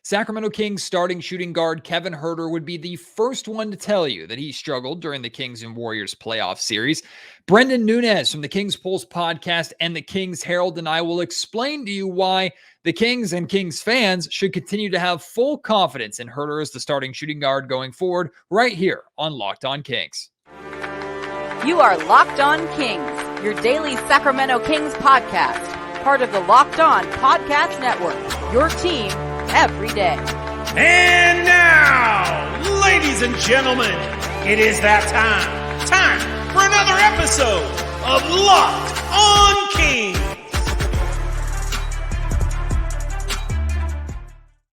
Sacramento Kings starting shooting guard Kevin Huerter would be the first one to tell you that he struggled during the Kings and Warriors playoff series. Brenden Nunes from the Kings Pulse podcast and the Kings Herald and I will explain to you why the Kings and Kings fans should continue to have full confidence in Huerter as the starting shooting guard going forward right here on Locked On Kings. You are Locked On Kings, your daily Sacramento Kings podcast, part of the Locked On Podcast Network, your team every day. And now, ladies and gentlemen, it is that time for another episode of Locked On Kings.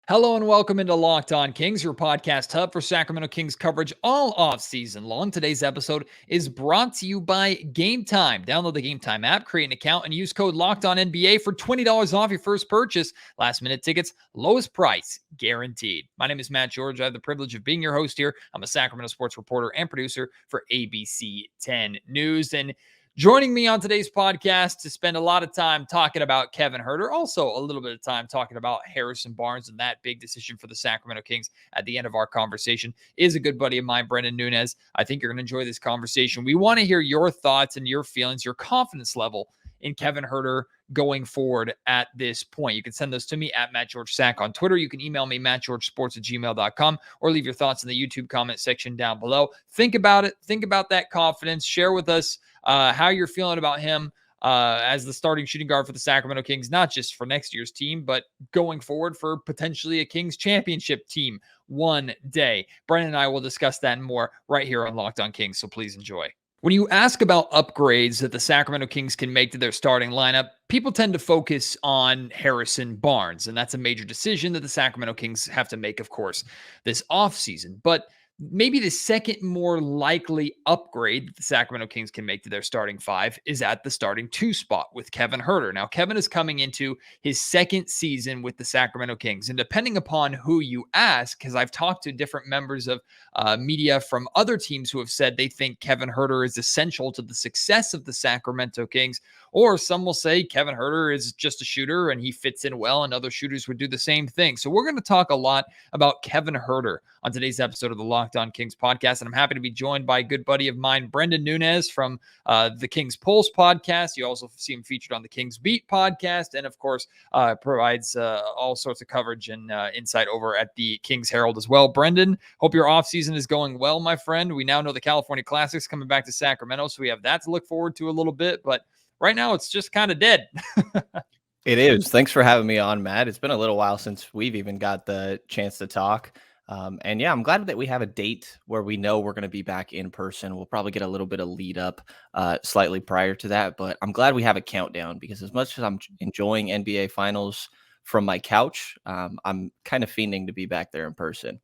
Hello and welcome into Locked On Kings, your podcast hub for Sacramento Kings coverage all off-season long. Today's episode is brought to you by Gametime. Download the Gametime app, create an account, and use code LOCKEDONNBA for $20 off your first purchase. Last-minute tickets, lowest price, guaranteed. My name is Matt George. I have the privilege of being your host here. I'm a Sacramento sports reporter and producer for ABC 10 News. And joining me on today's podcast to spend a lot of time talking about Kevin Huerter, also a little bit of time talking about Harrison Barnes and that big decision for the Sacramento Kings at the end of our conversation, is a good buddy of mine, Brenden Nunes. I think you're going to enjoy this conversation. We want to hear your thoughts and your feelings, your confidence level in Kevin Huerter going forward at this point. You can send those to me at MattGeorgeSack on Twitter. You can email me, mattgeorgesports@gmail.com, or leave your thoughts in the YouTube comment section down below. Think about it. Think about that confidence. Share with us how you're feeling about him as the starting shooting guard for the Sacramento Kings, not just for next year's team, but going forward for potentially a Kings championship team one day. Brenden and I will discuss that and more right here on Locked On Kings, so please enjoy. When you ask about upgrades that the Sacramento Kings can make to their starting lineup, people tend to focus on Harrison Barnes, and that's a major decision that the Sacramento Kings have to make, of course, this offseason. But maybe the second more likely upgrade that the Sacramento Kings can make to their starting five is at the starting two spot with Kevin Huerter. Now, Kevin is coming into his second season with the Sacramento Kings, and depending upon who you ask, because I've talked to different members of media from other teams who have said they think Kevin Huerter is essential to the success of the Sacramento Kings, or some will say Kevin Huerter is just a shooter and he fits in well and other shooters would do the same thing. So we're going to talk a lot about Kevin Huerter on today's episode of the Locked On Kings podcast. And I'm happy to be joined by a good buddy of mine, Brenden Nunes from the Kings Pulse podcast. You also see him featured on the Kings Beat podcast. And of course, provides all sorts of coverage and insight over at the Kings Herald as well. Brenden, hope your offseason is going well, my friend. We now know the California Classic's coming back to Sacramento, so we have that to look forward to a little bit. But right now, it's just kind of dead. It is. Thanks for having me on, Matt. It's been a little while since we've even got the chance to talk. And yeah, I'm glad that we have a date where we know we're going to be back in person. We'll probably get a little bit of lead up slightly prior to that, but I'm glad we have a countdown because as much as I'm enjoying NBA Finals from my couch, I'm kind of fiending to be back there in person.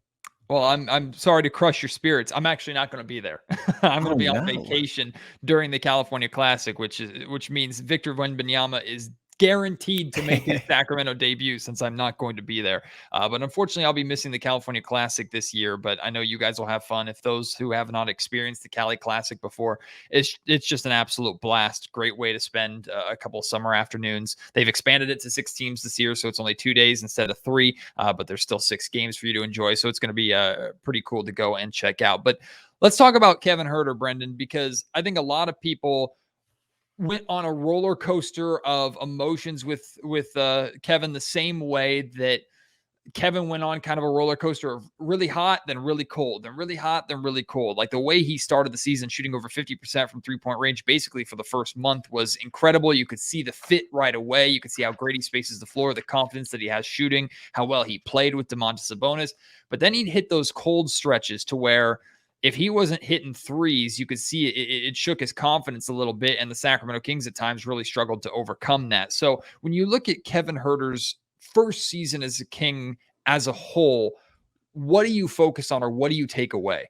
Well, I'm sorry to crush your spirits. I'm actually not going to be there. I'm going to be on vacation during the California Classic, which means Victor Wembanyama is guaranteed to make his Sacramento debut since I'm not going to be there. But unfortunately, I'll be missing the California Classic this year, but I know you guys will have fun. If those who have not experienced the Cali Classic before, it's just an absolute blast. Great way to spend a couple summer afternoons. They've expanded it to 6 teams this year, so it's only 2 days instead of 3, but there's still 6 games for you to enjoy. So it's going to be pretty cool to go and check out. But let's talk about Kevin Huerter, Brenden, because I think a lot of people went on a roller coaster of emotions with Kevin the same way that Kevin went on kind of a roller coaster of really hot, then really cold, then really hot, then really cold. Like the way he started the season shooting over 50% from three-point range basically for the first month was incredible. You could see the fit right away. You could see how great he spaces the floor, the confidence that he has shooting, how well he played with Domantas Sabonis. But then he'd hit those cold stretches to where if he wasn't hitting threes, you could see it shook his confidence a little bit, and the Sacramento Kings at times really struggled to overcome that. So when you look at Kevin Huerter's first season as a King as a whole, what do you focus on or what do you take away?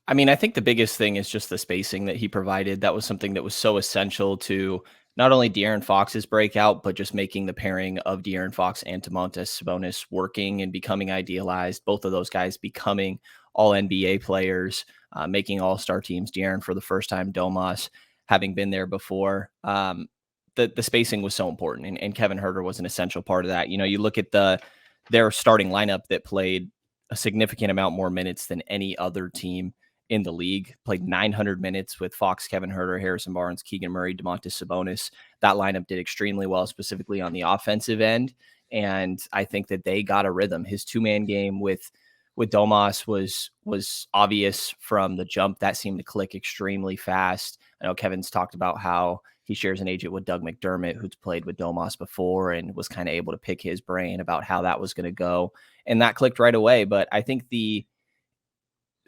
I mean, I think the biggest thing is just the spacing that he provided. That was something that was so essential to not only De'Aaron Fox's breakout, but just making the pairing of De'Aaron Fox and Domantas Sabonis working and becoming idealized. Both of those guys becoming all NBA players, making all-star teams. De'Aaron for the first time, Domas having been there before. The spacing was so important, and Kevin Huerter was an essential part of that. You know, you look at the their starting lineup that played a significant amount more minutes than any other team in the league, played 900 minutes with Fox, Kevin Huerter, Harrison Barnes, Keegan Murray, Domantas Sabonis. That lineup did extremely well, specifically on the offensive end. And I think that they got a rhythm. His two-man game with Domas was obvious from the jump. That seemed to click extremely fast. I know Kevin's talked about how he shares an agent with Doug McDermott, who's played with Domas before and was kind of able to pick his brain about how that was going to go. And that clicked right away. But I think the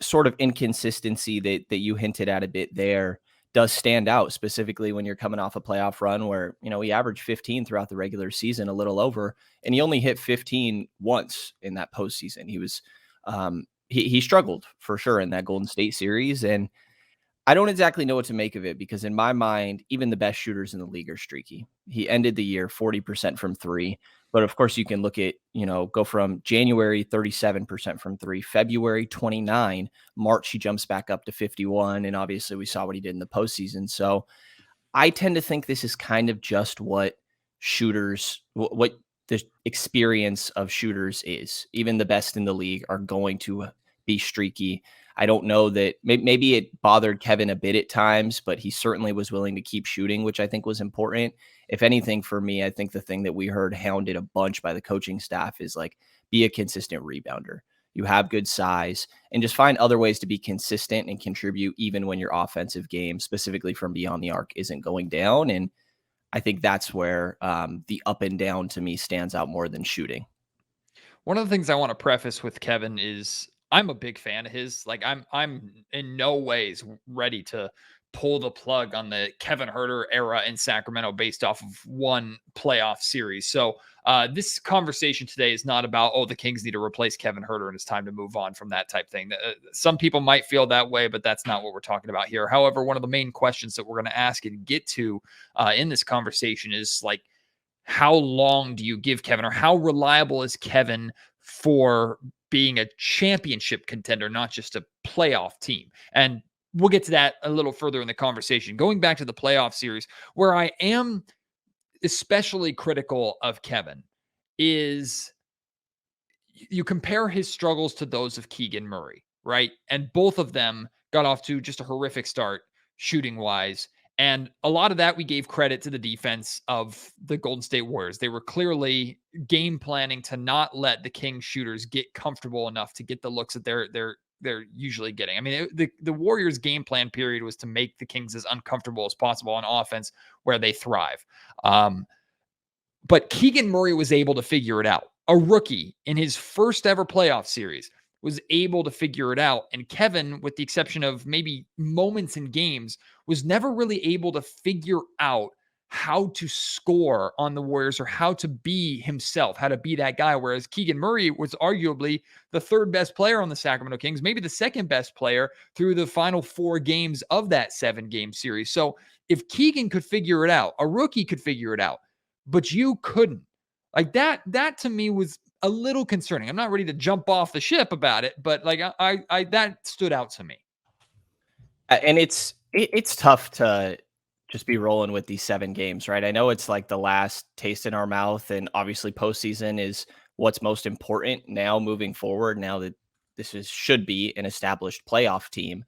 sort of inconsistency that you hinted at a bit there does stand out, specifically when you're coming off a playoff run where, he averaged 15 throughout the regular season, a little over, and he only hit 15 once in that postseason. He was, he struggled for sure in that Golden State series. And I don't exactly know what to make of it because in my mind, even the best shooters in the league are streaky. He ended the year 40% from three. But of course, you can look at, go from January 37% from three, February 29, March he jumps back up to 51. And obviously we saw what he did in the postseason. So I tend to think this is kind of just what what the experience of shooters is. Even the best in the league are going to be streaky. I don't know that maybe it bothered Kevin a bit at times, but he certainly was willing to keep shooting, which I think was important. If anything, for me, I think the thing that we heard hounded a bunch by the coaching staff is like, be a consistent rebounder. You have good size and just find other ways to be consistent and contribute even when your offensive game, specifically from beyond the arc, isn't going down. And I think that's where the up and down to me stands out more than shooting. One of the things I want to preface with Kevin is I'm a big fan of his. Like I'm in no ways ready to pull the plug on the Kevin Huerter era in Sacramento based off of one playoff series. So this conversation today is not about, the Kings need to replace Kevin Huerter and it's time to move on from that type thing. Some people might feel that way, but that's not what we're talking about here. However, one of the main questions that we're going to ask and get to in this conversation is like, how long do you give Kevin, or how reliable is Kevin for being a championship contender, not just a playoff team? And we'll get to that a little further in the conversation. Going back to the playoff series, where I am especially critical of Kevin is you compare his struggles to those of Keegan Murray, right? And both of them got off to just a horrific start shooting wise. And a lot of that we gave credit to the defense of the Golden State Warriors. They were clearly game planning to not let the Kings shooters get comfortable enough to get the looks that they're usually getting. I mean, the Warriors' game plan period was to make the Kings as uncomfortable as possible on offense where they thrive. But Keegan Murray was able to figure it out. A rookie in his first ever playoff series was able to figure it out. And Kevin, with the exception of maybe moments in games, was never really able to figure out how to score on the Warriors or how to be himself, how to be that guy. Whereas Keegan Murray was arguably the third best player on the Sacramento Kings, maybe the second best player through the final 4 games of that 7-game series. So if Keegan could figure it out, a rookie could figure it out, but you couldn't. Like that to me was a little concerning. I'm not ready to jump off the ship about it, but like I that stood out to me. And it's tough to just be rolling with these 7 games, right? I know it's like the last taste in our mouth, and obviously postseason is what's most important now moving forward. Now that should be an established playoff team,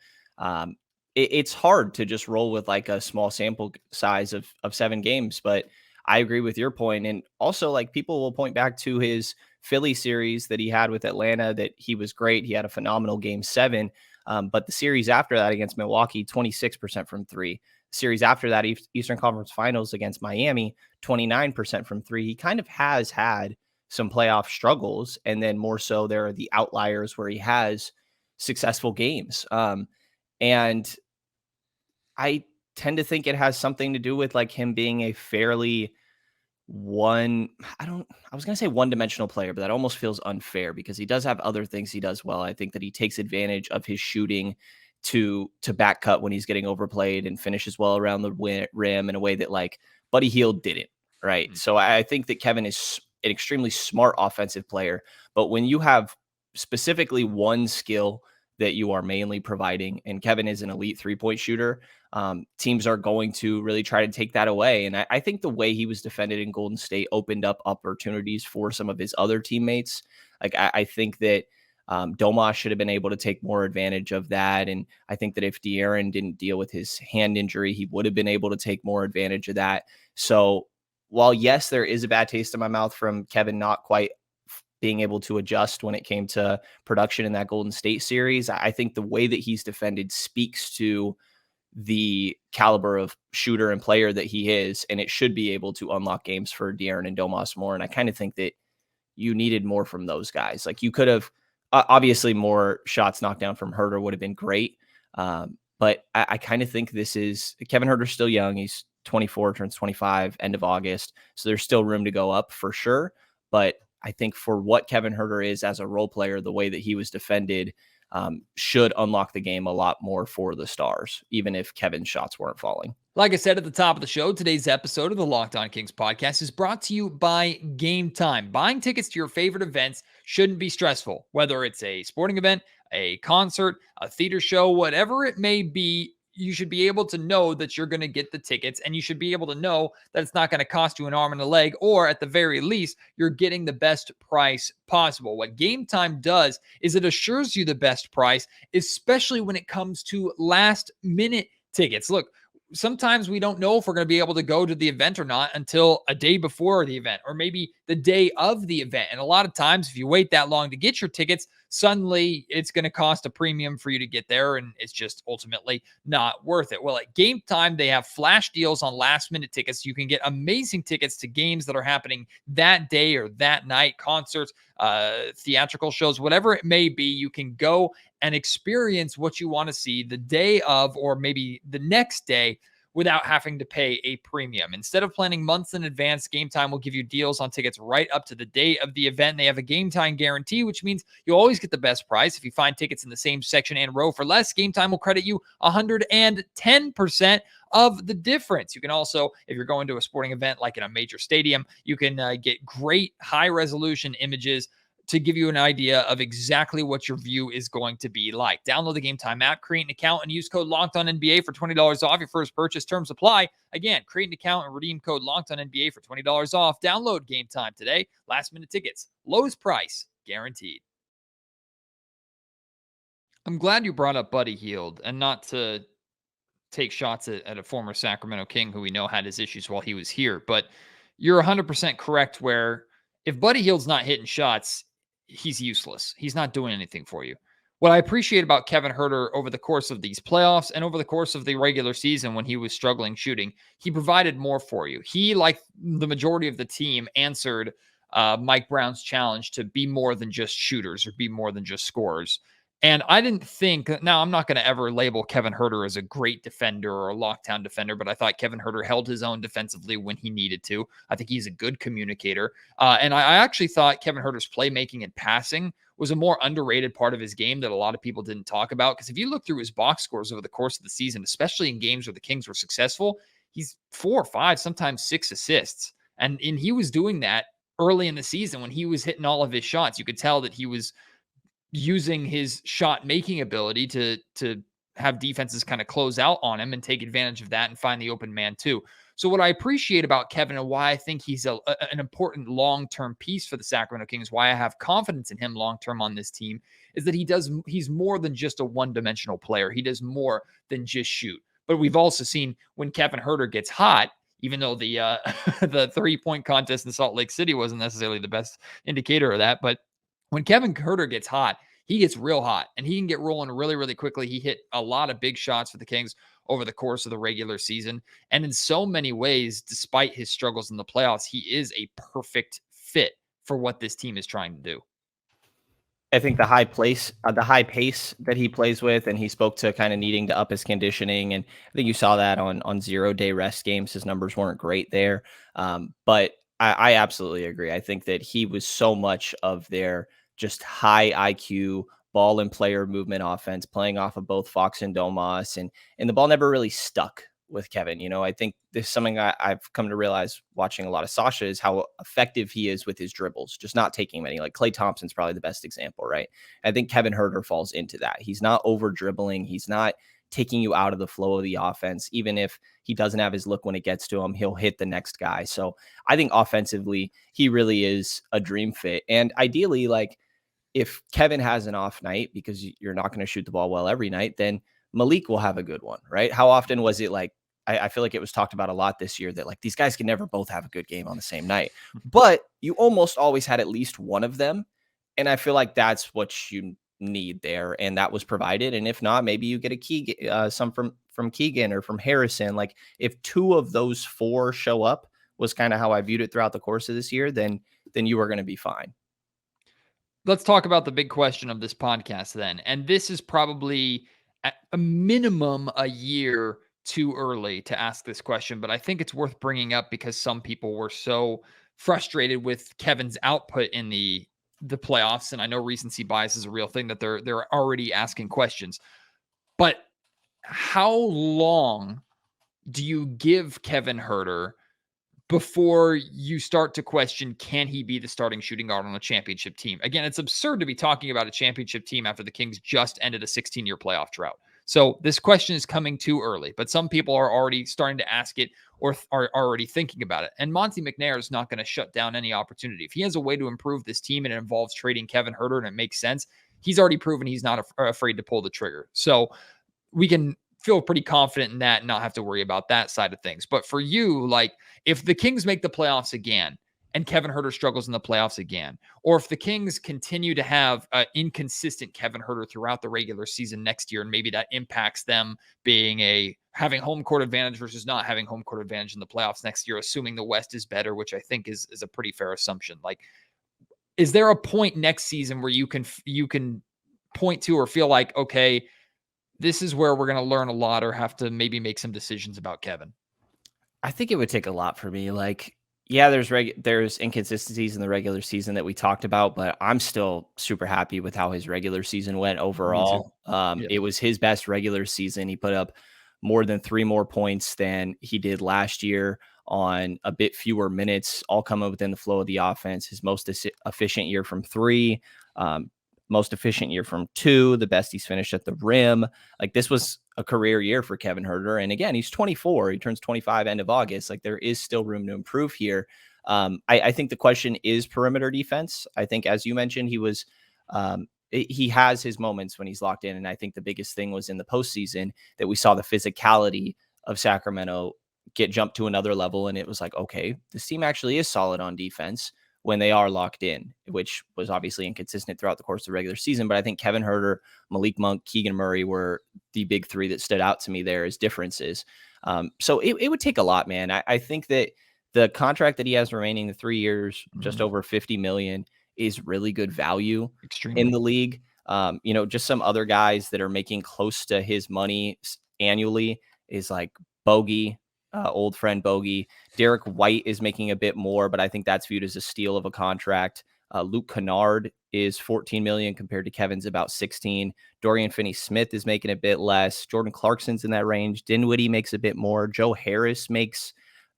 it's hard to just roll with like a small sample size of 7 games. But I agree with your point, and also like people will point back to his Philly series that he had with Atlanta, that he was great. He had a phenomenal game 7. But the series after that against Milwaukee, 26% from 3. Series after that, Eastern Conference Finals against Miami, 29% from 3. He kind of has had some playoff struggles, and then more so there are the outliers where he has successful games. And I tend to think it has something to do with like him being a fairly I was going to say one-dimensional player, but that almost feels unfair because he does have other things he does well. I think that he takes advantage of his shooting to back cut when he's getting overplayed and finishes well around the rim in a way that like Buddy Hield didn't, right? Mm-hmm. So I think that Kevin is an extremely smart offensive player, but when you have specifically one skill that you are mainly providing, and Kevin is an elite 3-point shooter, teams are going to really try to take that away. And I think the way he was defended in Golden State opened up opportunities for some of his other teammates. Like I think that Domas should have been able to take more advantage of that. And I think that if De'Aaron didn't deal with his hand injury, he would have been able to take more advantage of that. So while, yes, there is a bad taste in my mouth from Kevin not quite being able to adjust when it came to production in that Golden State series, I think the way that he's defended speaks to the caliber of shooter and player that he is, and it should be able to unlock games for De'Aaron and Domas more. And I kind of think that you needed more from those guys. Like you could have, obviously more shots knocked down from Huerter would have been great. But I kind of think this is, Kevin Huerter's still young. He's 24, turns 25, end of August. So there's still room to go up for sure. But I think for what Kevin Huerter is as a role player, the way that he was defended should unlock the game a lot more for the Stars, even if Kevin's shots weren't falling. Like I said at the top of the show, today's episode of the Locked On Kings podcast is brought to you by Gametime. Buying tickets to your favorite events shouldn't be stressful, whether it's a sporting event, a concert, a theater show, whatever it may be. You should be able to know that you're going to get the tickets, and you should be able to know that it's not going to cost you an arm and a leg, or at the very least, you're getting the best price possible. What Gametime does is it assures you the best price, especially when it comes to last minute tickets. Look, sometimes we don't know if we're going to be able to go to the event or not until a day before the event, or maybe the day of the event. And a lot of times, if you wait that long to get your tickets, suddenly it's going to cost a premium for you to get there, and it's just ultimately not worth it. Well, at Gametime, they have flash deals on last minute tickets. You can get amazing tickets to games that are happening that day or that night, concerts, theatrical shows, whatever it may be. You can go and experience what you want to see the day of, or maybe the next day, without having to pay a premium. Instead of planning months in advance, Gametime will give you deals on tickets right up to the day of the event. They have a Gametime guarantee, which means you'll always get the best price. If you find tickets in the same section and row for less, Gametime will credit you 110% of the difference. You can also, if you're going to a sporting event like in a major stadium, you can get great high-resolution images to give you an idea of exactly what your view is going to be like. Download the Gametime app, create an account, and use code LOCKEDONNBA for $20 off your first purchase. Terms apply. Again, create an account and redeem code LOCKEDONNBA for $20 off. Download Gametime today. Last minute tickets, lowest price guaranteed. I'm glad you brought up Buddy Hield, and not to take shots at a former Sacramento King who we know had his issues while he was here, but you're 100% correct where if Buddy Hield's not hitting shots, he's useless. He's not doing anything for you. What I appreciate about Kevin Huerter over the course of these playoffs and over the course of the regular season when he was struggling shooting, he provided more for you. He, like the majority of the team, answered Mike Brown's challenge to be more than just shooters or be more than just scorers. And I didn't think, now I'm not going to ever label Kevin Huerter as a great defender or a lockdown defender, but I thought Kevin Huerter held his own defensively when he needed to. I think he's a good communicator. And I actually thought Kevin Huerter's playmaking and passing was a more underrated part of his game that a lot of people didn't talk about. Because if you look through his box scores over the course of the season, especially in games where the Kings were successful, he's 4 or 5, sometimes 6 assists. And he was doing that early in the season when he was hitting all of his shots. You could tell that he was using his shot making ability to have defenses kind of close out on him and take advantage of that and find the open man too. So what I appreciate about Kevin and why I think he's an important long-term piece for the Sacramento Kings, why I have confidence in him long-term on this team, is that he's more than just a one-dimensional player. He does more than just shoot. But we've also seen when Kevin Huerter gets hot, even though the the 3-point contest in Salt Lake City wasn't necessarily the best indicator of that, but when Kevin Huerter gets hot, he gets real hot, and he can get rolling really, really quickly. He hit a lot of big shots for the Kings over the course of the regular season. And in so many ways, despite his struggles in the playoffs, he is a perfect fit for what this team is trying to do. I think the high pace that he plays with, and he spoke to kind of needing to up his conditioning. And I think you saw that on 0-day rest games. His numbers weren't great there. But I absolutely agree. I think that he was so much of their just high IQ ball and player movement offense, playing off of both Fox and Domas, and the ball never really stuck with Kevin. I think this is something I've come to realize watching a lot of Sasha is how effective he is with his dribbles, just not taking many. Like Klay Thompson's probably the best example, right? I think Kevin Huerter falls into that. He's not over dribbling. He's not taking you out of the flow of the offense. Even if he doesn't have his look when it gets to him, he'll hit the next guy. So I think offensively, he really is a dream fit. And ideally, like if Kevin has an off night because you're not going to shoot the ball well every night, then Malik will have a good one, right? How often was it like, I feel like it was talked about a lot this year that like these guys can never both have a good game on the same night, but you almost always had at least one of them. And I feel like that's what you need there. And that was provided. And if not, maybe you get a key, some from Keegan or from Harrison. Like if two of those four show up was kind of how I viewed it throughout the course of this year, then you are going to be fine. Let's talk about the big question of this podcast then. And this is probably at a minimum a year too early to ask this question, but I think it's worth bringing up because some people were so frustrated with Kevin's output in the playoffs. And I know recency bias is a real thing that they're already asking questions. But how long do you give Kevin Huerter before you start to question, can he be the starting shooting guard on a championship team? Again, it's absurd to be talking about a championship team after the Kings just ended a 16-year playoff drought. So this question is coming too early, but some people are already starting to ask it or are already thinking about it. And Monty McNair is not going to shut down any opportunity. If he has a way to improve this team and it involves trading Kevin Huerter and it makes sense, he's already proven he's not afraid to pull the trigger. So we can feel pretty confident in that and not have to worry about that side of things. But for you, like if the Kings make the playoffs again and Kevin Huerter struggles in the playoffs again, or if the Kings continue to have inconsistent Kevin Huerter throughout the regular season next year, and maybe that impacts them having home court advantage versus not having home court advantage in the playoffs next year, assuming the West is better, which I think is a pretty fair assumption. Like, is there a point next season where you can point to or feel like, okay, this is where we're going to learn a lot or have to maybe make some decisions about Kevin? I think it would take a lot for me. Like, yeah, there's inconsistencies in the regular season that we talked about, but I'm still super happy with how his regular season went overall. It was his best regular season. He put up more than 3 more points than he did last year on a bit fewer minutes, all coming within the flow of the offense. His most efficient year from 3, most efficient year from 2, the best he's finished at the rim. Like this was a career year for Kevin Huerter. And again, he's 24, he turns 25 end of August. Like there is still room to improve here. I think the question is perimeter defense. I think, as you mentioned, he has his moments when he's locked in. And I think the biggest thing was in the postseason that we saw the physicality of Sacramento get jumped to another level. And it was like, okay, this team actually is solid on defense when they are locked in, which was obviously inconsistent throughout the course of the regular season. But I think Kevin Huerter, Malik Monk, Keegan Murray were the big 3 that stood out to me there as differences. So it would take a lot, man. I think that the contract that he has remaining, the 3 years, just over $50 million, is really good value in the league. Just some other guys that are making close to his money annually is like Bogey, old friend Bogey. Derek White is making a bit more, but I think that's viewed as a steal of a contract. Luke Kennard is $14 million compared to Kevin's about 16. Dorian Finney-Smith is making a bit less. Jordan Clarkson's in that range. Dinwiddie makes a bit more. Joe Harris makes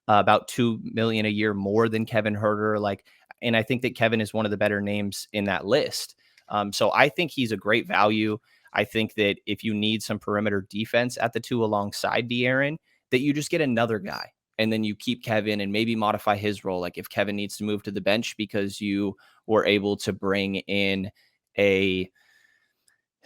about $2 million a year more than Kevin Huerter. And I think that Kevin is one of the better names in that list. So I think he's a great value. I think that if you need some perimeter defense at the 2 alongside De'Aaron, that you just get another guy and then you keep Kevin and maybe modify his role. Like if Kevin needs to move to the bench because you were able to bring in this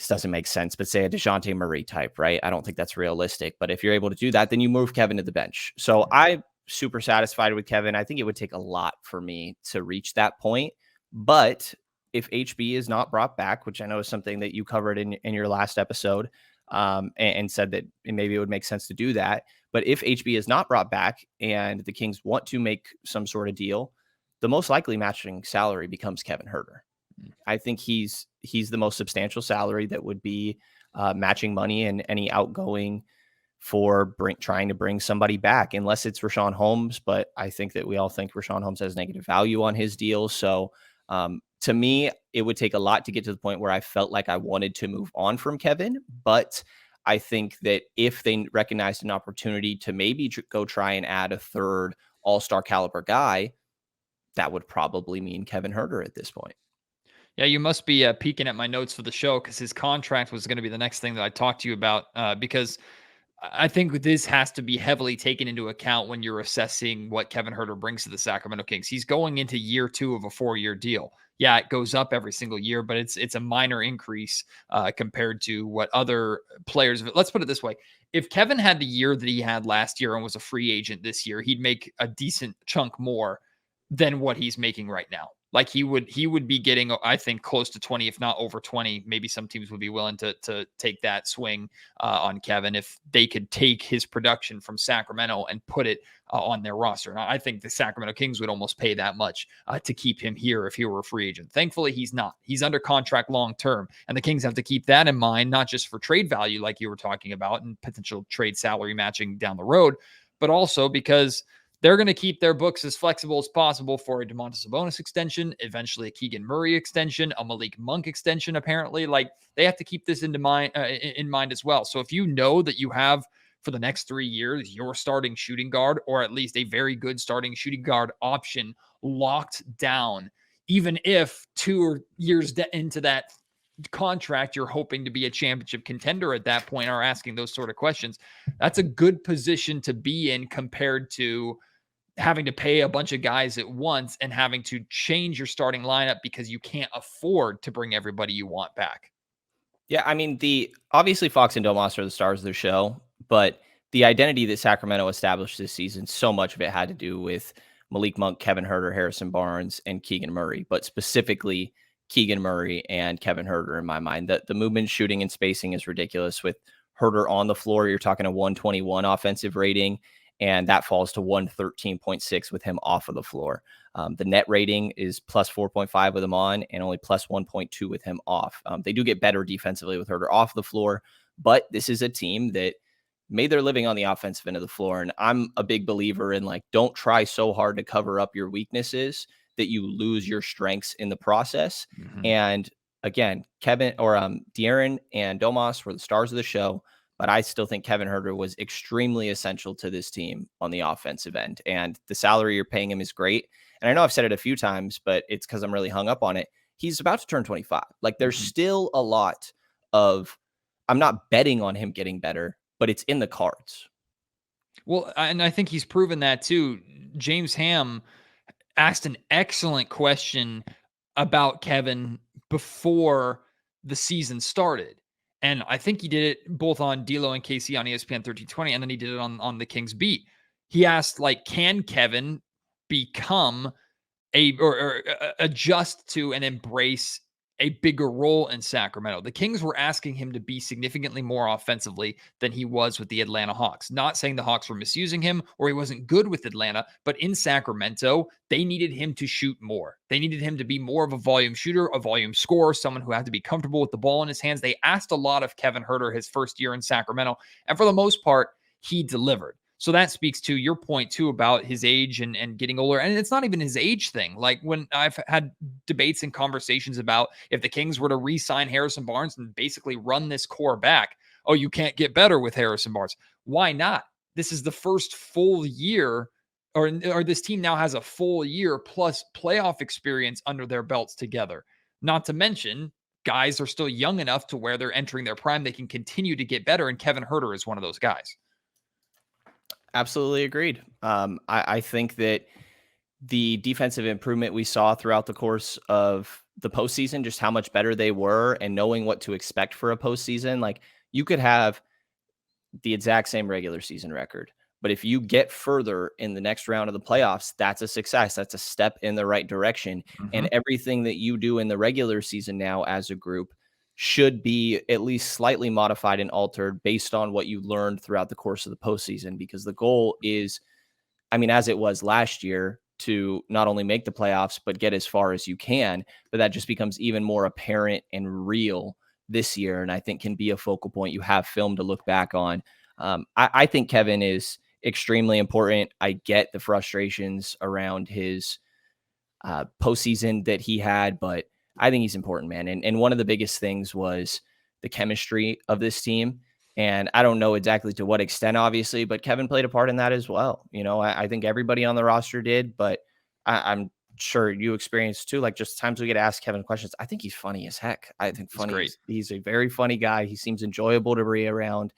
doesn't make sense, but say a DeJounte Murray type, right? I don't think that's realistic, but if you're able to do that, then you move Kevin to the bench. So I'm super satisfied with Kevin. I think it would take a lot for me to reach that point, but if HB is not brought back, which I know is something that you covered in your last episode, and said that maybe it would make sense to do that. But if HB is not brought back and the Kings want to make some sort of deal, the most likely matching salary becomes Kevin Huerter. I think he's the most substantial salary that would be matching money and any outgoing for trying to bring somebody back, unless it's Richaun Holmes. But I think that we all think Richaun Holmes has negative value on his deal. So to me, it would take a lot to get to the point where I felt like I wanted to move on from Kevin, but I think that if they recognized an opportunity to maybe go try and add a third all-star caliber guy, that would probably mean Kevin Huerter at this point. Yeah, you must be peeking at my notes for the show because his contract was going to be the next thing that I talked to you about. Because I think this has to be heavily taken into account when you're assessing what Kevin Huerter brings to the Sacramento Kings. He's going into year 2 of a 4-year deal. Yeah, it goes up every single year, but it's a minor increase compared to what other players. Let's put it this way: if Kevin had the year that he had last year and was a free agent this year, he'd make a decent chunk more than what he's making right now. Like he would be getting, I think, close to 20, if not over 20. Maybe some teams would be willing to take that swing on Kevin if they could take his production from Sacramento and put it on their roster. And I think the Sacramento Kings would almost pay that much to keep him here if he were a free agent. Thankfully, he's not. He's under contract long term, and the Kings have to keep that in mind, not just for trade value, like you were talking about, and potential trade salary matching down the road, but also because they're going to keep their books as flexible as possible for a Domantas Sabonis extension, eventually a Keegan Murray extension, a Malik Monk extension. Apparently, like they have to keep this in mind as well. So if you know that you have for the next 3 years your starting shooting guard, or at least a very good starting shooting guard option locked down, even if 2 years into that contract you're hoping to be a championship contender at that point, are asking those sort of questions, that's a good position to be in compared to having to pay a bunch of guys at once and having to change your starting lineup because you can't afford to bring everybody you want back. Yeah, I mean, obviously Fox and Domas are the stars of the show, but the identity that Sacramento established this season, so much of it had to do with Malik Monk, Kevin Huerter, Harrison Barnes, and Keegan Murray, but specifically Keegan Murray and Kevin Huerter in my mind. The movement, shooting, and spacing is ridiculous. With Huerter on the floor, you're talking a 121 offensive rating, and that falls to 113.6 with him off of the floor. The net rating is plus 4.5 with him on and only plus 1.2 with him off. They do get better defensively with Huerter off the floor, but this is a team that made their living on the offensive end of the floor. And I'm a big believer in, like, don't try so hard to cover up your weaknesses that you lose your strengths in the process. Mm-hmm. And again, De'Aaron and Domas were the stars of the show, but I still think Kevin Huerter was extremely essential to this team on the offensive end. And the salary you're paying him is great. And I know I've said it a few times, but it's because I'm really hung up on it. He's about to turn 25. Like, there's still a lot of, I'm not betting on him getting better, but it's in the cards. Well, and I think he's proven that too. James Ham asked an excellent question about Kevin before the season started. And I think he did it both on D'Lo and KC on ESPN 1320, and then he did it on the Kings beat. He asked, like, can Kevin become or adjust to and embrace a bigger role in Sacramento? The Kings were asking him to be significantly more offensively than he was with the Atlanta Hawks. Not saying the Hawks were misusing him or he wasn't good with Atlanta, but in Sacramento, they needed him to shoot more. They needed him to be more of a volume shooter, a volume scorer, someone who had to be comfortable with the ball in his hands. They asked a lot of Kevin Huerter his first year in Sacramento, and for the most part, he delivered. So that speaks to your point too about his age and getting older. And it's not even his age thing. Like, when I've had debates and conversations about if the Kings were to re-sign Harrison Barnes and basically run this core back, oh, you can't get better with Harrison Barnes. Why not? This is the first full year, or this team now has a full year plus playoff experience under their belts together. Not to mention, guys are still young enough to where they're entering their prime. They can continue to get better. And Kevin Huerter is one of those guys. Absolutely agreed. I think that the defensive improvement we saw throughout the course of the postseason, just how much better they were, and knowing what to expect for a postseason. Like, you could have the exact same regular season record, but if you get further in the next round of the playoffs, that's a success. That's a step in the right direction. Mm-hmm. And everything that you do in the regular season now as a group should be at least slightly modified and altered based on what you learned throughout the course of the postseason, because the goal is, I mean, as it was last year, to not only make the playoffs, but get as far as you can. But that just becomes even more apparent and real this year, and I think can be a focal point. You have film to look back on. I think Kevin is extremely important. I get the frustrations around his postseason that he had, but I think he's important, man. And one of the biggest things was the chemistry of this team. And I don't know exactly to what extent, obviously, but Kevin played a part in that as well. I think everybody on the roster did, but I'm sure you experienced too. Like just times we get asked Kevin questions. I think he's funny as heck. I think He's great. he's a very funny guy. He seems enjoyable to be around.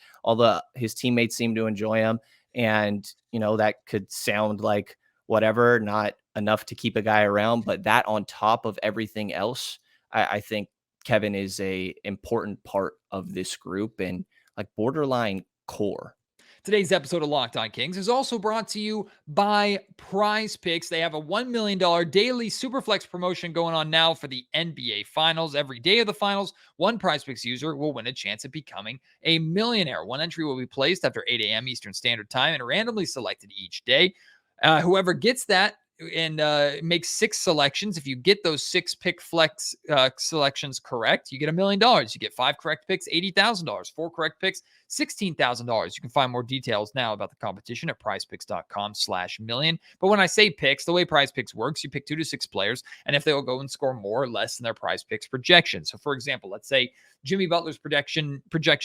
His teammates seem to enjoy him. And, that could sound like whatever, not enough to keep a guy around, but that on top of everything else, I think Kevin is a important part of this group and like borderline core. Today's episode of Locked On Kings is also brought to you by PrizePicks. They have a $1 million daily Superflex promotion going on now for the NBA Finals. Every day of the finals, one PrizePicks user will win a chance at becoming a millionaire. One entry will be placed after 8 a.m. Eastern Standard Time and randomly selected each day. Whoever gets that and makes 6 selections. If you get those 6 pick flex selections correct, you get $1 million. You get 5 correct picks, $80,000. 4 correct picks, $16,000. You can find more details now about the competition at prizepicks.com/million. But when I say picks, the way PrizePicks works, you pick 2 to 6 players, and if they will go and score more or less than their PrizePicks projection. So for example, let's say Jimmy Butler's projection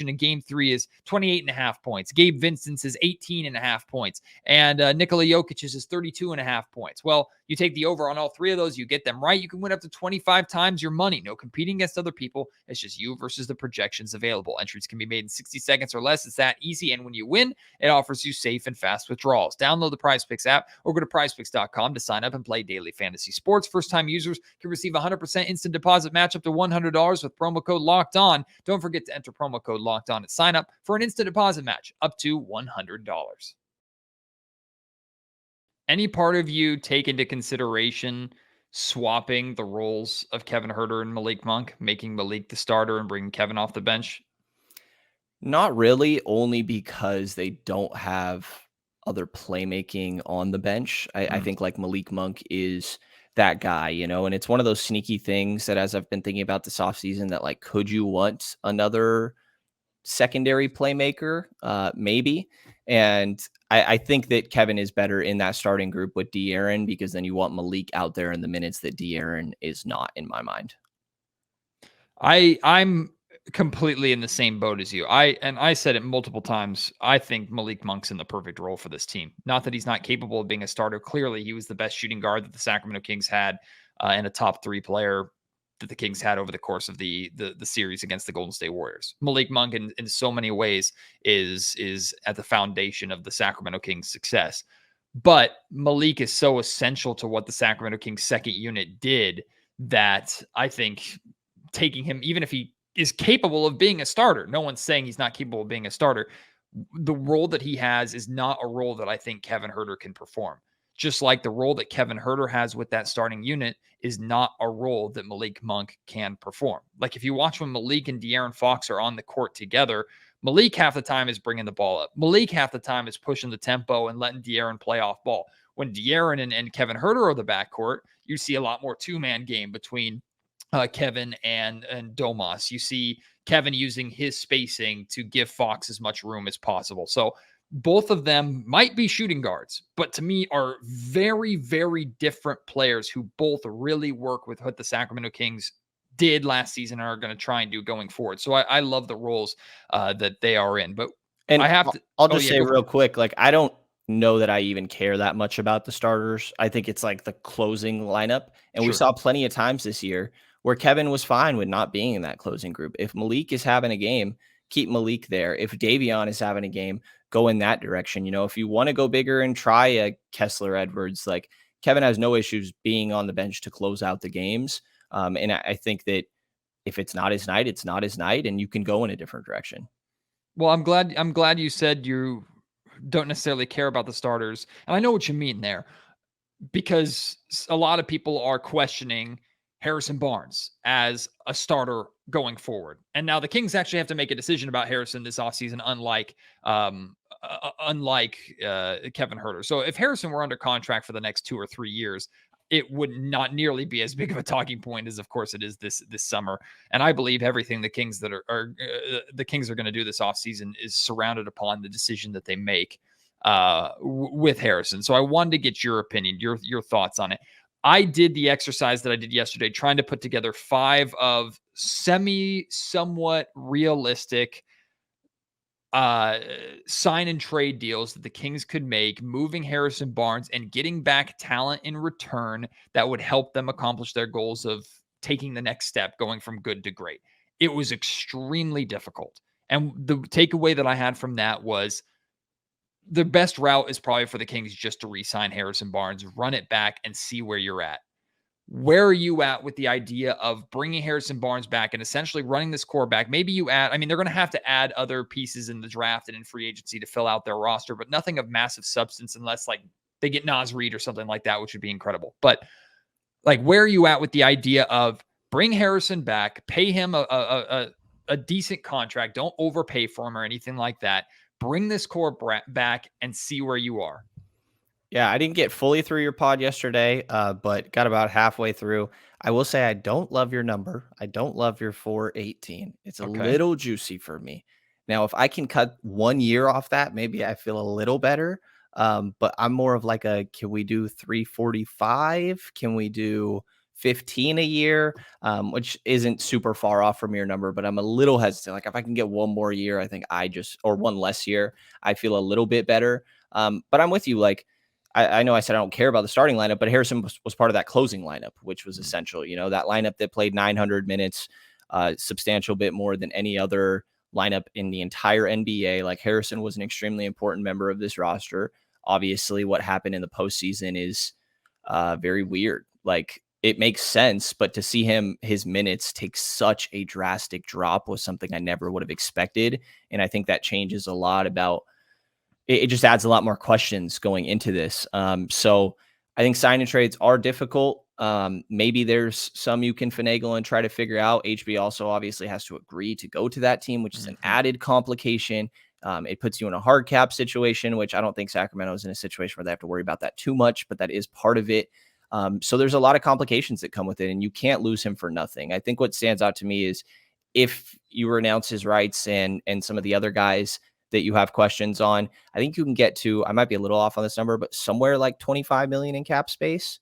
in game 3 is 28.5 points. Gabe Vincent's is 18.5 points. And Nikola Jokic's is 32.5 points. Well, you take the over on all 3 of those, you get them right. You can win up to 25 times your money. No competing against other people. It's just you versus the projections available. Entries can be made in 60 seconds or less. It's that easy. And when you win, it offers you safe and fast withdrawals. Download the PrizePicks app or go to prizepicks.com to sign up and play daily fantasy sports. First-time users can receive 100% instant deposit match up to $100 with promo code Locked On. Don't forget to enter promo code Locked On at sign up for an instant deposit match up to $100. Any part of you take into consideration swapping the roles of Kevin Huerter and Malik Monk, making Malik the starter and bringing Kevin off the bench? Not really, only because they don't have other playmaking on the bench. I think like Malik Monk is that guy, and it's one of those sneaky things that as I've been thinking about this offseason that like, could you want another secondary playmaker? Maybe. And I think that Kevin is better in that starting group with De'Aaron because then you want Malik out there in the minutes that De'Aaron is not, in my mind. I'm completely in the same boat as you. I said it multiple times. I think Malik Monk's in the perfect role for this team. Not that he's not capable of being a starter. Clearly, he was the best shooting guard that the Sacramento Kings had and a top 3 player that the Kings had over the course of the series against the Golden State Warriors. Malik Monk in so many ways is at the foundation of the Sacramento Kings' success. But Malik is so essential to what the Sacramento Kings second unit did that I think taking him, even if he is capable of being a starter, no one's saying he's not capable of being a starter. The role that he has is not a role that I think Kevin Huerter can perform. Just like the role that Kevin Huerter has with that starting unit is not a role that Malik Monk can perform. Like if you watch when Malik and De'Aaron Fox are on the court together, Malik half the time is bringing the ball up. Malik half the time is pushing the tempo and letting De'Aaron play off ball. When De'Aaron and Kevin Huerter are the backcourt, you see a lot more 2-man game between Kevin and Domas. You see Kevin using his spacing to give Fox as much room as possible. So both of them might be shooting guards, but to me are very, very different players who both really work with what the Sacramento Kings did last season and are going to try and do going forward. So I love the roles that they are in. But And I have to. I'll just say real quick, like I don't know that I even care that much about the starters. I think it's like the closing lineup. And we saw plenty of times this year where Kevin was fine with not being in that closing group. If Malik is having a game, keep Malik there. If Davion is having a game, go in that direction. If you want to go bigger and try a Kessler Edwards, like Kevin has no issues being on the bench to close out the games. And I think that if it's not his night, it's not his night, and you can go in a different direction. Well, I'm glad you said you don't necessarily care about the starters. And I know what you mean there, because a lot of people are questioning Harrison Barnes as a starter going forward. And now the Kings actually have to make a decision about Harrison this offseason, unlike Kevin Huerter. So if Harrison were under contract for the next 2 or 3 years, it would not nearly be as big of a talking point as, of course, it is this summer. And I believe everything the Kings the Kings are going to do this offseason is surrounded upon the decision that they make with Harrison. So I wanted to get your opinion, your thoughts on it. I did the exercise that I did yesterday, trying to put together 5 of somewhat realistic sign and trade deals that the Kings could make, moving Harrison Barnes and getting back talent in return that would help them accomplish their goals of taking the next step, going from good to great. It was extremely difficult. And the takeaway that I had from that was the best route is probably for the Kings just to re-sign Harrison Barnes, run it back, and see where you're at. Where are you at with the idea of bringing Harrison Barnes back and essentially running this core back? Maybe you add, I mean, they're going to have to add other pieces in the draft and in free agency to fill out their roster, but nothing of massive substance unless like they get Naz Reid or something like that, which would be incredible. But like, where are you at with the idea of bring Harrison back, pay him a decent contract, don't overpay for him or anything like that. Bring this core back and see where you are. Yeah, I didn't get fully through your pod yesterday, but got about halfway through. I will say I don't love your number. I don't love your 418. It's a little juicy for me. Now, if I can cut 1 year off that, maybe I feel a little better. But I'm more of like can we do 345? Can we do 15 a year? Which isn't super far off from your number, but I'm a little hesitant. Like if I can get 1 more year, I think or 1 less year, I feel a little bit better. But I'm with you. Like, I know I said I don't care about the starting lineup, but Harrison was part of that closing lineup, which was essential. You know, that lineup that played 900 minutes, substantial bit more than any other lineup in the entire NBA. Like Harrison was an extremely important member of this roster. Obviously, what happened in the postseason is very weird. Like it makes sense, but to see his minutes take such a drastic drop was something I never would have expected. And I think that changes a lot about it just adds a lot more questions going into this. So I think sign and trades are difficult. Maybe there's some you can finagle and try to figure out. HB also obviously has to agree to go to that team, which is an added complication. It puts you in a hard cap situation, which I don't think Sacramento is in a situation where they have to worry about that too much, but that is part of it. So there's a lot of complications that come with it, and you can't lose him for nothing. I think what stands out to me is if you renounce his rights and some of the other guys that you have questions on, I think you can get to, I might be a little off on this number, but somewhere like 25 million in cap space.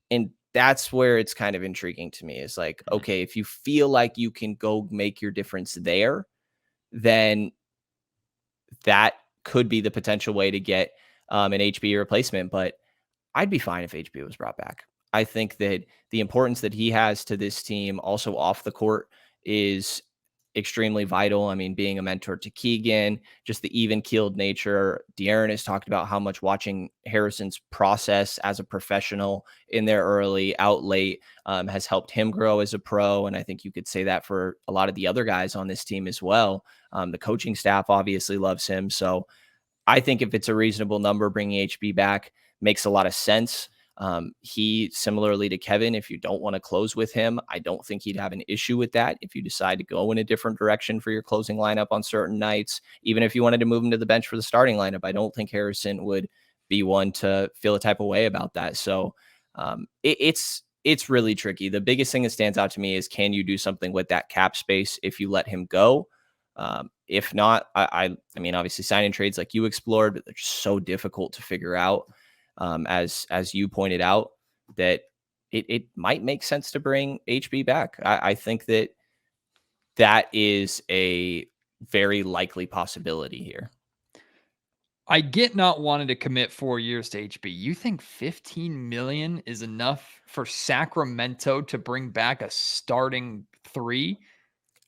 And that's where it's kind of intriguing to me is like, okay, if you feel like you can go make your difference there, then that could be the potential way to get an HB replacement. But I'd be fine if HB was brought back. I think that the importance that he has to this team also off the court is extremely vital. I mean, being a mentor to Keegan, just the even-keeled nature. De'Aaron has talked about how much watching Harrison's process as a professional in there early, out late, has helped him grow as a pro. And I think you could say that for a lot of the other guys on this team as well. The coaching staff obviously loves him. So I think if it's a reasonable number, bringing HB back makes a lot of sense. He, similarly to Kevin, if you don't want to close with him, I don't think he'd have an issue with that. If you decide to go in a different direction for your closing lineup on certain nights, even if you wanted to move him to the bench for the starting lineup, I don't think Harrison would be one to feel a type of way about that. So it's really tricky. The biggest thing that stands out to me is, can you do something with that cap space if you let him go? If not, I mean, obviously signing trades like you explored, but they're just so difficult to figure out. As you pointed out, that it might make sense to bring HB back. I think that is a very likely possibility here. I get not wanting to commit 4 years to HB. You think 15 million is enough for Sacramento to bring back a starting 3?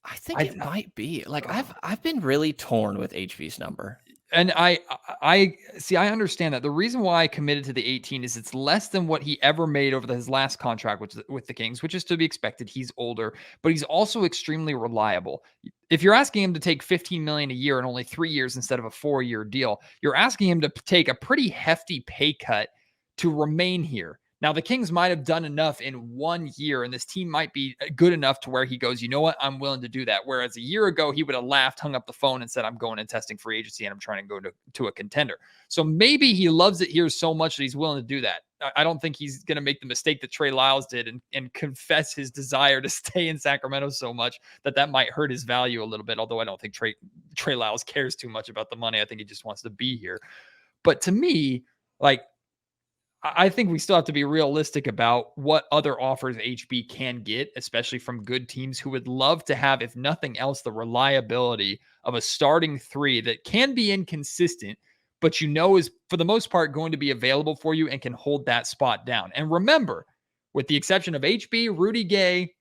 I think it might be. Like I've been really torn with HB's number. And I see, I understand that. The reason why I committed to the 18 is it's less than what he ever made over his last contract with the Kings, which is to be expected. He's older, but he's also extremely reliable. If you're asking him to take 15 million a year and only 3 years instead of a 4-year deal, you're asking him to take a pretty hefty pay cut to remain here. Now, the Kings might have done enough in 1 year, and this team might be good enough to where he goes, you know what, I'm willing to do that. Whereas a year ago, he would have laughed, hung up the phone, and said, I'm going and testing free agency, and I'm trying to go to a contender. So maybe he loves it here so much that he's willing to do that. I don't think he's going to make the mistake that Trey Lyles did and confess his desire to stay in Sacramento so much that might hurt his value a little bit, although I don't think Trey Lyles cares too much about the money. I think he just wants to be here. But to me, like, I think we still have to be realistic about what other offers HB can get, especially from good teams who would love to have, if nothing else, the reliability of a starting three that can be inconsistent, but is for the most part going to be available for you and can hold that spot down. And remember, with the exception of HB, Rudy Gay,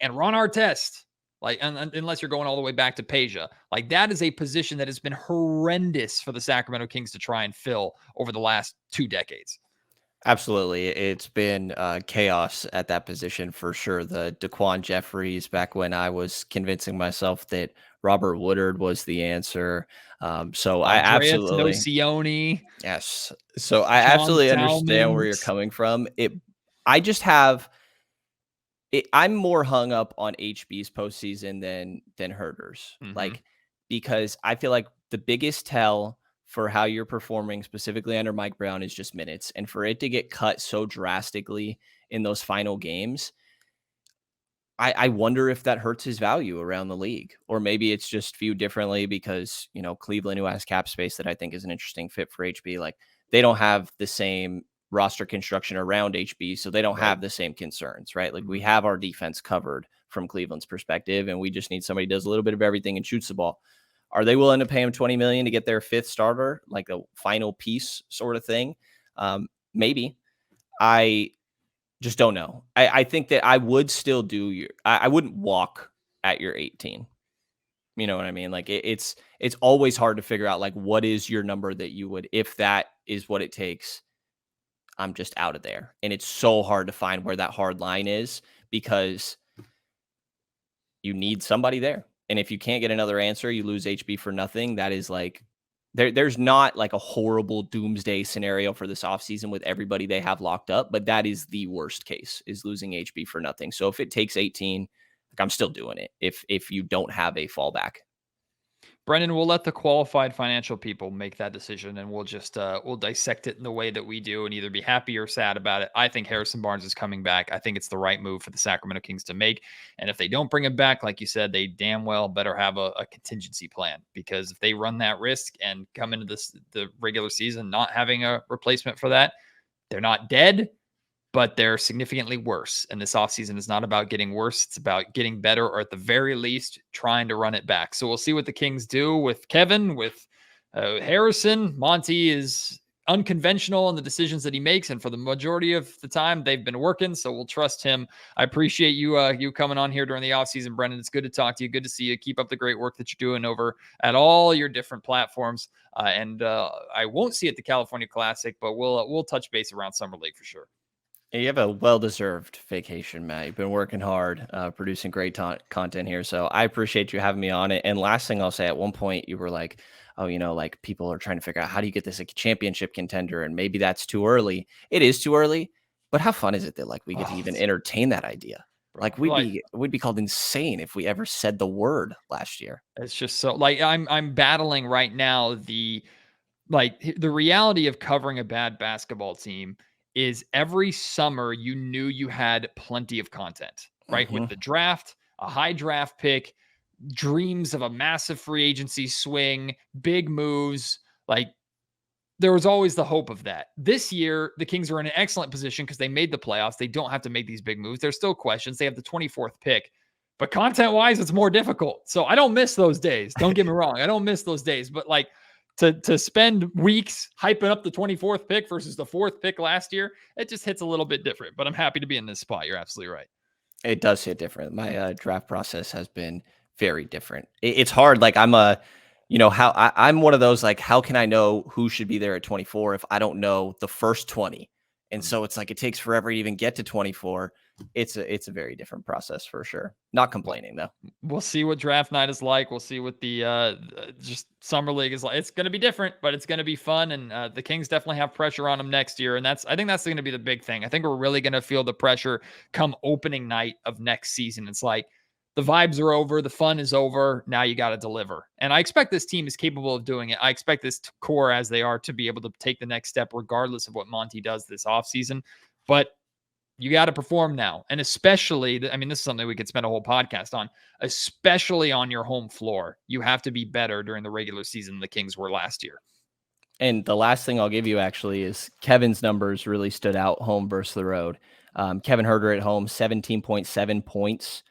and Ron Artest, unless you're going all the way back to Peja, that is a position that has been horrendous for the Sacramento Kings to try and fill over the last 2 decades. Absolutely. It's been chaos at that position for sure. The Daquan Jeffries, back when I was convincing myself that Robert Woodard was the answer. So I Andreas absolutely, Nocioni. yes. So I John absolutely understand where you're Salmons. coming from. I just have, I'm more hung up on HB's postseason than Herter's, because I feel like the biggest tell for how you're performing specifically under Mike Brown is just minutes. And for it to get cut so drastically in those final games, I wonder if that hurts his value around the league, or maybe it's just viewed differently because, Cleveland, who has cap space that I think is an interesting fit for HB, they don't have the same roster construction around HB. So they don't have the same concerns, right? We have our defense covered from Cleveland's perspective, and we just need somebody who does a little bit of everything and shoots the ball. Are they willing to pay him $20 million to get their 5th starter, like a final piece sort of thing? Maybe. I just don't know. I think that I would still do I wouldn't walk at your 18. You know what I mean? It's always hard to figure out what is your number that you would, if that is what it takes. I'm just out of there. And it's so hard to find where that hard line is because you need somebody there. And if you can't get another answer, you lose HB for nothing. That is there's not a horrible doomsday scenario for this offseason with everybody they have locked up, but that is the worst case, is losing HB for nothing. So if it takes 18, I'm still doing it if you don't have a fallback. Brenden, we'll let the qualified financial people make that decision, and we'll just we'll dissect it in the way that we do and either be happy or sad about it. I think Harrison Barnes is coming back. I think it's the right move for the Sacramento Kings to make. And if they don't bring him back, like you said, they damn well better have a contingency plan, because if they run that risk and come into the regular season not having a replacement for that, they're not dead, but they're significantly worse. And this offseason is not about getting worse. It's about getting better, or at the very least, trying to run it back. So we'll see what the Kings do with Kevin, with Harrison. Monty is unconventional in the decisions that he makes, and for the majority of the time, they've been working. So we'll trust him. I appreciate you coming on here during the offseason, Brenden. It's good to talk to you. Good to see you. Keep up the great work that you're doing over at all your different platforms. And I won't see you at the California Classic, but we'll touch base around Summer League for sure. You have a well-deserved vacation, Matt. You've been working hard, producing great content here. So I appreciate you having me on it. And last thing I'll say, at one point you were like, oh, people are trying to figure out, how do you get this a championship contender? And maybe that's too early. It is too early, but how fun is it that we get to even entertain that idea? We'd be called insane if we ever said the word last year. It's just so I'm battling right now the reality of covering a bad basketball team is every summer you knew you had plenty of content, right? With the draft, a high draft pick, dreams of a massive free agency swing, big moves. There was always the hope of that. This year, the Kings are in an excellent position because they made the playoffs. They don't have to make these big moves. There's still questions. They have the 24th pick, but content-wise, it's more difficult. So I don't miss those days. Don't get me wrong. I don't miss those days, but to spend weeks hyping up the 24th pick versus the 4th pick last year, it just hits a little bit different. But I'm happy to be in this spot. You're absolutely right. It does hit different. My draft process has been very different. It's hard. I'm I'm one of those, how can I know who should be there at 24 if I don't know the first 20? And so it's it takes forever to even get to 24. It's a very different process for sure. Not complaining though. We'll see what draft night is like. We'll see what the just summer league is like. It's going to be different, but it's going to be fun. And the Kings definitely have pressure on them next year. And I think that's going to be the big thing. I think we're really going to feel the pressure come opening night of next season. It's the vibes are over. The fun is over. Now you got to deliver. And I expect this team is capable of doing it. I expect this core, as they are, to be able to take the next step regardless of what Monty does this offseason. But you got to perform now. And especially, this is something we could spend a whole podcast on, especially on your home floor. You have to be better during the regular season than the Kings were last year. And the last thing I'll give you actually is Kevin's numbers really stood out home versus the road. Kevin Huerter at home, 17.7 points.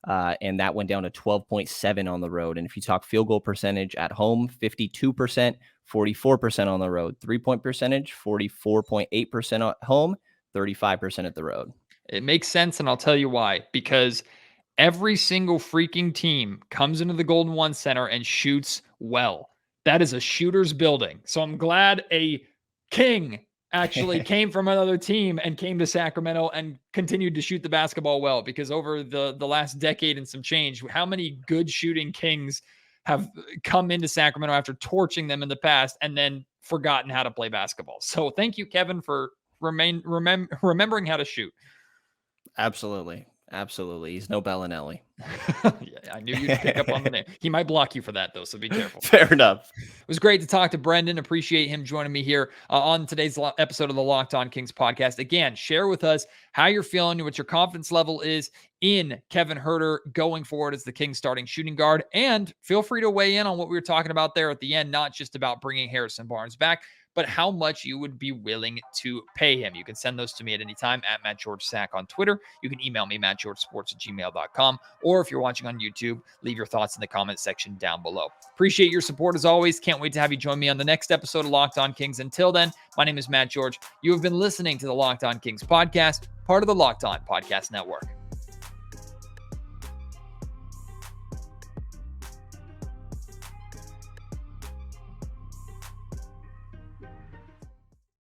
And that went down to 12.7 on the road. And if you talk field goal percentage at home, 52%, 44% on the road. 3-point percentage, 44.8% at home, 35% at the road. It makes sense, and I'll tell you why. Because every single freaking team comes into the Golden One Center and shoots well. That is a shooter's building. So I'm glad a King actually came from another team and came to Sacramento and continued to shoot the basketball well, because over the last decade and some change, how many good shooting Kings have come into Sacramento after torching them in the past and then forgotten how to play basketball. So thank you, Kevin, for remembering how to shoot. Absolutely. Absolutely. He's no Bellinelli. Yeah, I knew you'd pick up on the name. He might block you for that, though, so be careful. Fair enough. It was great to talk to Brenden. Appreciate him joining me here on today's episode of the Locked On Kings podcast. Again, share with us how you're feeling, what your confidence level is in Kevin Huerter going forward as the Kings starting shooting guard. And feel free to weigh in on what we were talking about there at the end, not just about bringing Harrison Barnes back, but how much you would be willing to pay him. You can send those to me at any time at MattGeorgeSack on Twitter. You can email me, mattgeorgesports@gmail.com. Or if you're watching on YouTube, leave your thoughts in the comment section down below. Appreciate your support as always. Can't wait to have you join me on the next episode of Locked On Kings. Until then, my name is Matt George. You have been listening to the Locked On Kings podcast, part of the Locked On Podcast Network.